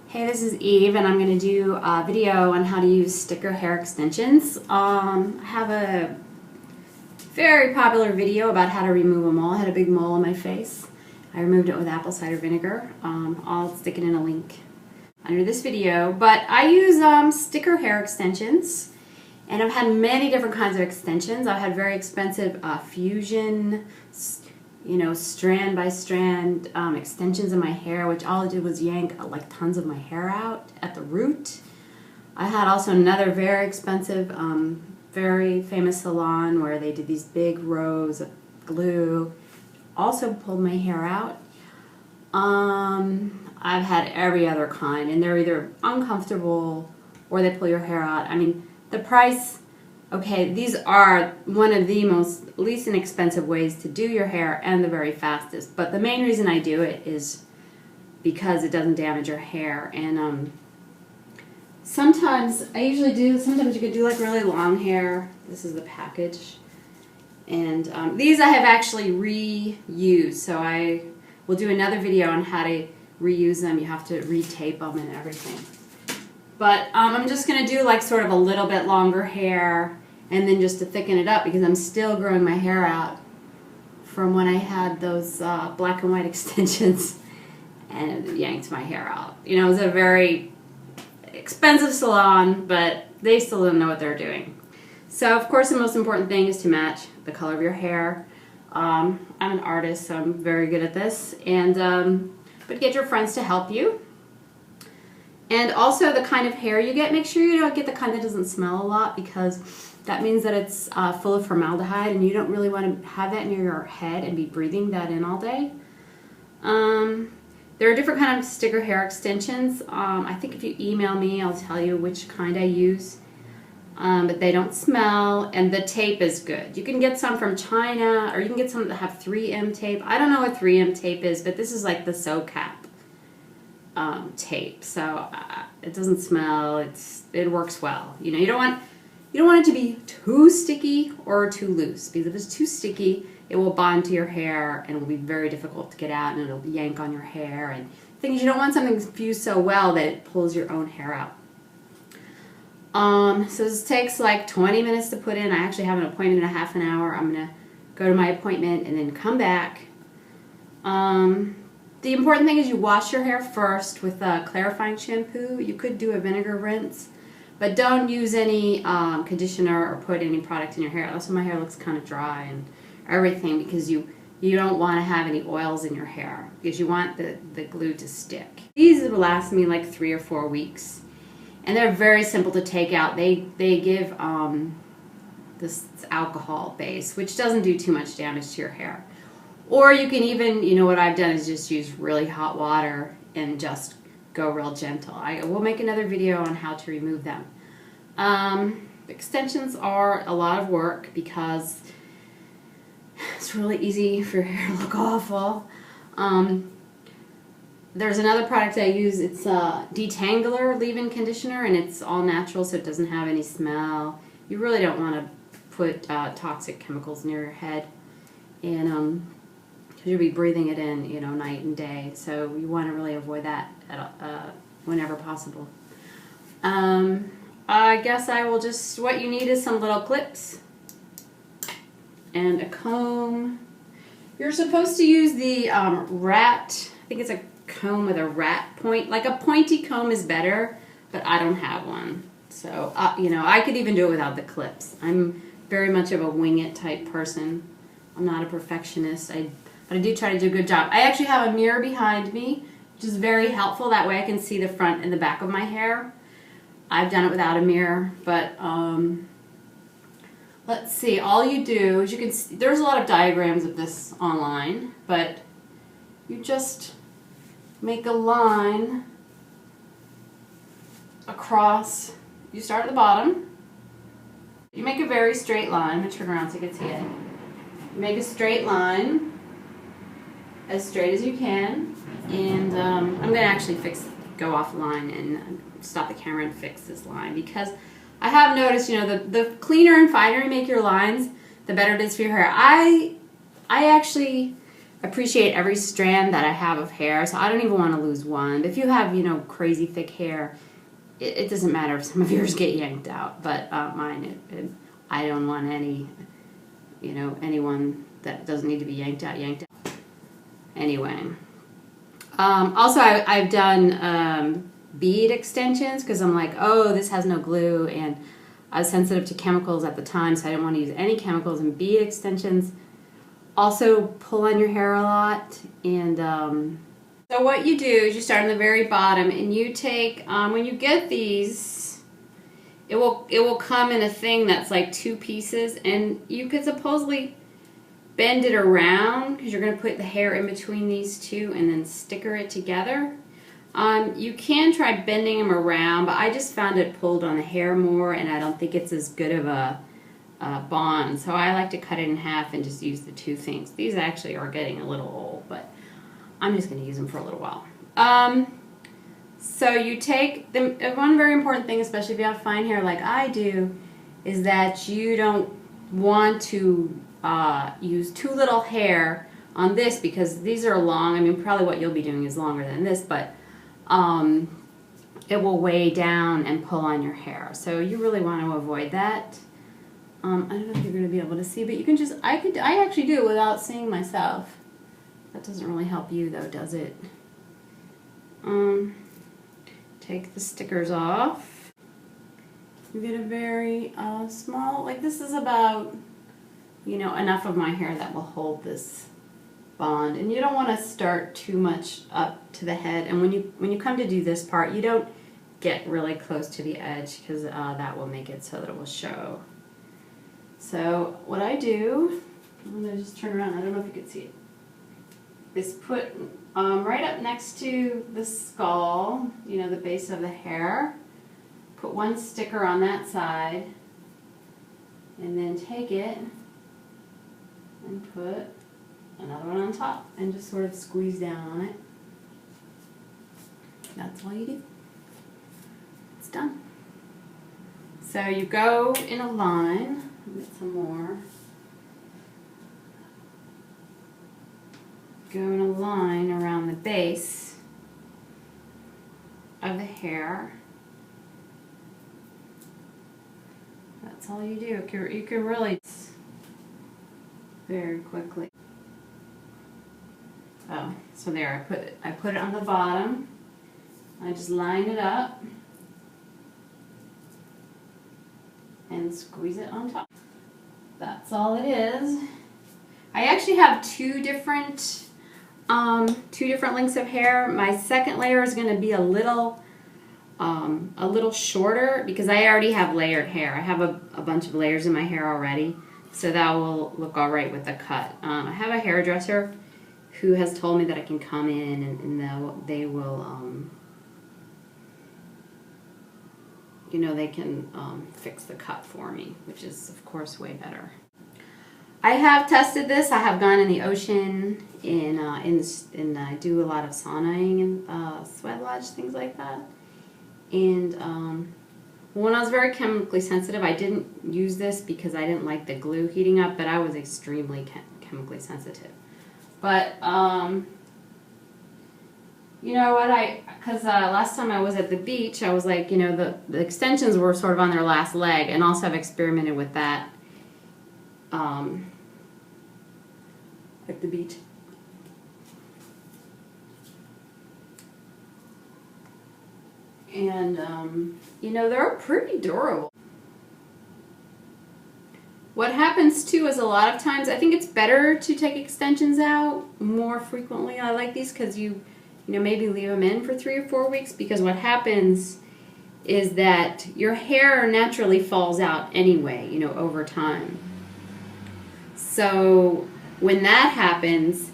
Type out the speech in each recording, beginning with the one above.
Hey, this is Eve, and I'm going to do a video on how to use sticker hair extensions. I have a very popular video about how to remove a mole. I had a big mole on my face. I removed it with apple cider vinegar. I'll stick it in a link under this video. But I use sticker hair extensions, and I've had many different kinds of extensions. I've had very expensive fusion, strand by strand extensions in my hair, which all I did was yank like tons of my hair out at the root. I had also another very expensive, very famous salon where they did these big rows of glue. Also pulled my hair out. I've had every other kind, and they're either uncomfortable or they pull your hair out. I mean, the price. Okay, these are one of the least inexpensive ways to do your hair and the very fastest. But the main reason I do it is because it doesn't damage your hair. And sometimes you could do like really long hair. This is the package. And these I have actually reused. So I will do another video on how to reuse them. You have to retape them and everything. But I'm just going to do like sort of a little bit longer hair and then just to thicken it up because I'm still growing my hair out from when I had those black and white extensions and it yanked my hair out. You know, it was a very expensive salon, but they still don't know what they're doing. So of course the most important thing is to match the color of your hair. I'm an artist, so I'm very good at this. And but get your friends to help you. And also the kind of hair you get, make sure you don't get the kind that doesn't smell a lot because that means that it's full of formaldehyde and you don't really want to have that near your head and be breathing that in all day. There are different kinds of sticker hair extensions. I think if you email me, I'll tell you which kind I use. But they don't smell and the tape is good. You can get some from China or you can get some that have 3M tape. I don't know what 3M tape is, but this is like the SoCap. Tape, so it doesn't smell. It works well. You know, you don't want it to be too sticky or too loose because if it's too sticky, it will bond to your hair and it will be very difficult to get out and it'll yank on your hair. And the thing is, you don't want something fused so well that it pulls your own hair out. So this takes like 20 minutes to put in. I actually have an appointment in a half an hour. I'm gonna go to my appointment and then come back. The important thing is you wash your hair first with a clarifying shampoo. You could do a vinegar rinse, but don't use any conditioner or put any product in your hair. Also, my hair looks kind of dry and everything because you don't want to have any oils in your hair because you want the glue to stick. These will last me like 3 or 4 weeks, and they're very simple to take out. They give this alcohol base, which doesn't do too much damage to your hair. Or you can even, what I've done is just use really hot water and just go real gentle. I will make another video on how to remove them. Extensions are a lot of work because it's really easy for your hair to look awful. There's another product I use. It's a detangler leave-in conditioner, and it's all natural, so it doesn't have any smell. You really don't want to put toxic chemicals near your head. And because you'll be breathing it in, night and day. So you want to really avoid that whenever possible. I guess I will what you need is some little clips and a comb. You're supposed to use the rat, I think it's a comb with a rat point. Like a pointy comb is better, but I don't have one. So, I could even do it without the clips. I'm very much of a wing it type person. I'm not a perfectionist. But I do try to do a good job. I actually have a mirror behind me, which is very helpful. That way I can see the front and the back of my hair. I've done it without a mirror, but let's see. All you do is you can see, there's a lot of diagrams of this online, but you just make a line across. You start at the bottom. You make a very straight line. I'm going to turn around so you can see it. You make a straight line, as straight as you can, and I'm going to actually go offline and stop the camera and fix this line because I have noticed, the cleaner and finer you make your lines, the better it is for your hair. I actually appreciate every strand that I have of hair, so I don't even want to lose one. If you have, you know, crazy thick hair, it doesn't matter if some of yours get yanked out, but mine, I don't want any, you know, anyone that doesn't need to be yanked out. Anyway. Also, I've done bead extensions because I'm like, oh, this has no glue, and I was sensitive to chemicals at the time, so I didn't want to use any chemicals, and bead extensions also pull on your hair a lot. And so what you do is you start on the very bottom, and you take, when you get these, it will come in a thing that's like 2 pieces, and you could supposedly bend it around because you're going to put the hair in between these two and then sticker it together. You can try bending them around, but I just found it pulled on the hair more, and I don't think it's as good of a bond. So I like to cut it in half and just use the 2 things. These actually are getting a little old, but I'm just going to use them for a little while. So you take them. One very important thing, especially if you have fine hair like I do, is that you don't want to use too little hair on this, because these are long. I mean, probably what you'll be doing is longer than this, but it will weigh down and pull on your hair. So you really want to avoid that. I don't know if you're going to be able to see, but you can just, I actually do it without seeing myself. That doesn't really help you though, does it? Take the stickers off. You get a very small, like this is about, you know, enough of my hair that will hold this bond. And you don't want to start too much up to the head. And when you come to do this part, you don't get really close to the edge, because that will make it so that it will show. So what I do, I'm going to just turn around, I don't know if you can see it, is put right up next to the skull, you know, the base of the hair, put 1 sticker on that side, and then take it and put another one on top and just sort of squeeze down on it. That's all you do. It's done. So you go in a line. Get some more. Go in a line around the base of the hair. That's all you do. You can really very quickly. Oh, so there, I put it on the bottom. I just line it up and squeeze it on top. That's all it is. I actually have 2 different lengths of hair. My second layer is going to be a little shorter, because I already have layered hair. I have a bunch of layers in my hair already, so that will look all right with the cut. I have a hairdresser who has told me that I can come in and they will, you know, they can fix the cut for me, which is of course way better. I have tested this. I have gone in the ocean, and I do a lot of saunaing and sweat lodge, things like that. And when I was very chemically sensitive, I didn't use this because I didn't like the glue heating up, but I was extremely chemically sensitive. But you know what, because last time I was at the beach, I was like, you know, the extensions were sort of on their last leg, and also I've experimented with that at the beach. And you know, they're pretty durable. What happens too is a lot of times, I think it's better to take extensions out more frequently. I like these because you know, maybe leave them in for 3 or 4 weeks, because what happens is that your hair naturally falls out anyway, you know, over time. So when that happens,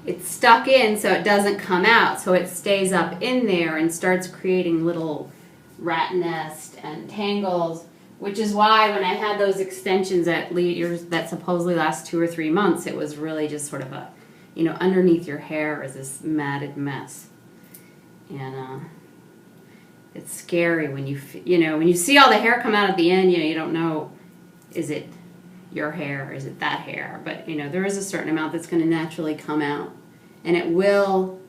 it's stuck in, so it doesn't come out, so it stays up in there and starts creating little rat nests and tangles, which is why when I had those extensions that supposedly last 2 or 3 months, it was really just sort of a, you know, underneath your hair is this matted mess. And it's scary when you know, when you see all the hair come out at the end, you know, you don't know, is it your hair? Is it that hair? But you know, there is a certain amount that's going to naturally come out, and it will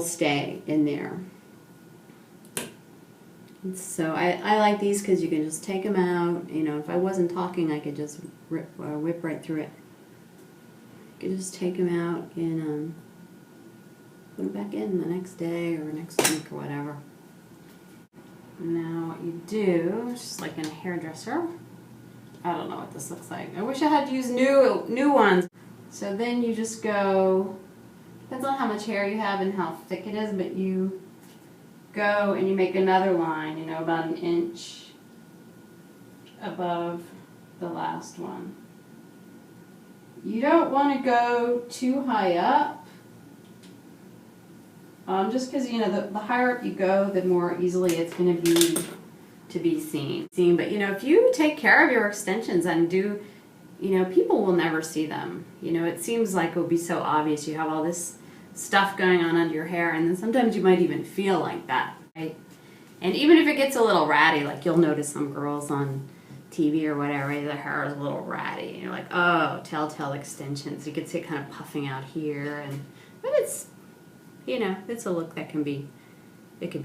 stay in there. And so I like these because you can just take them out. You know, if I wasn't talking, I could just whip right through it. You could just take them out and put them back in the next day or next week or whatever. Now what you do, just like in a hairdresser, I don't know what this looks like. I wish I had used new ones. So then you just go, depends on how much hair you have and how thick it is, but you go and you make another line, you know, about an inch above the last one. You don't want to go too high up, just because, you know, the higher up you go, the more easily it's going to be seen. But, you know, if you take care of your extensions and do, you know, people will never see them. You know, it seems like it would be so obvious. You have all this stuff going on under your hair, and then sometimes you might even feel like that, right? And even if it gets a little ratty, like you'll notice some girls on TV or whatever, their hair is a little ratty, and you're like, oh, telltale extensions. You can see it kind of puffing out here, but it's, you know, it's a look that can be, it can be